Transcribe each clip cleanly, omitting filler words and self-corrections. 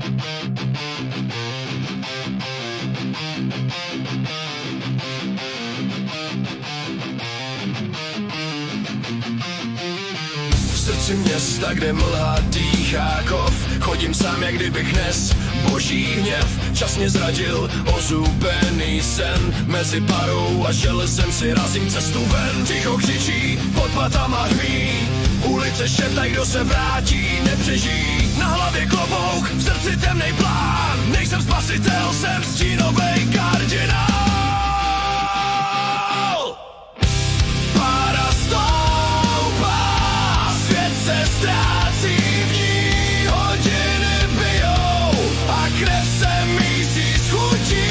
V srdci města, kde mlha dýchá kov, chodím sám, jak kdybych nes boží hněv. Čas mě zradil, ozubený sen, mezi parou a železem si razím cestu ven. Ticho křičí, pod patama hmí, ulice šeptaj, kdo se vrátí, nepřežijí. Na hlavě klobouk, v srdci temnej plán, nejsem spasitel, jsem stínovej kardinál. Pára stoupá, svět se ztrácí v ní, hodiny bijou a krev se mísí s chutí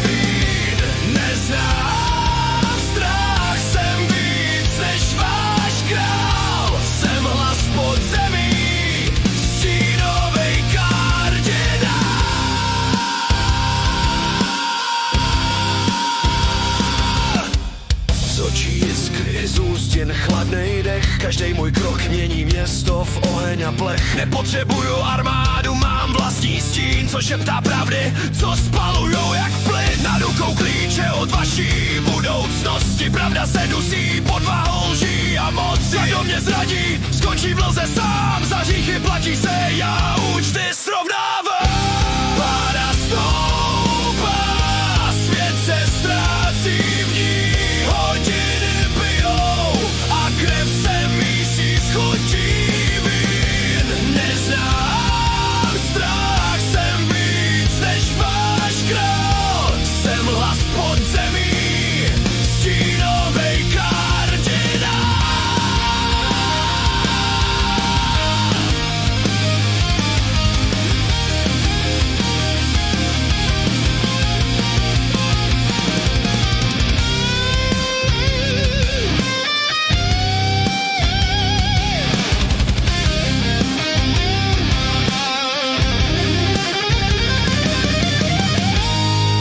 vín. Neznám strach, jsem víc než váš král, jsem hlas podzemí, stínovej kardinál. Z očí jiskry, z úst jen chladnej dech, každej můj krok mění město v oheň a plech. Nepotřebuju armádu, mám vlastní stín, co šeptá pravdy, co spalujou jak plyn. Nad rukou klíče od vaší budoucnosti, pravda se dusí pod váhou lží a moci. Kdo mě zradí, skončí v mlze sám, za hříchy platí se, já účty srovnávám. Pára stoupá, svět se ztrácí v ní, hodiny bijou a krev se mísí s chutí vín. Neznám strach, jsem víc než váš král, jsem hlas podzemí, stínovej kardinál.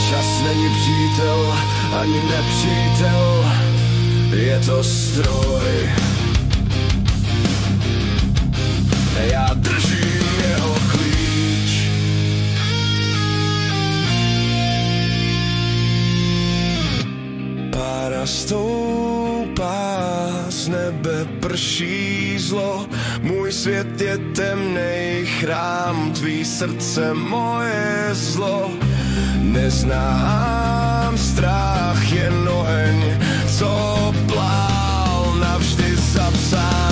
Čas není přítel, ani nepřítel, je to stroj. Já držím jeho klíč. Pára stoupá, z nebe prší zlo, můj svět je temnej chrám, tvý srdce moje zlo. Neznám strach, jen oheň, co plál navždy zapsán.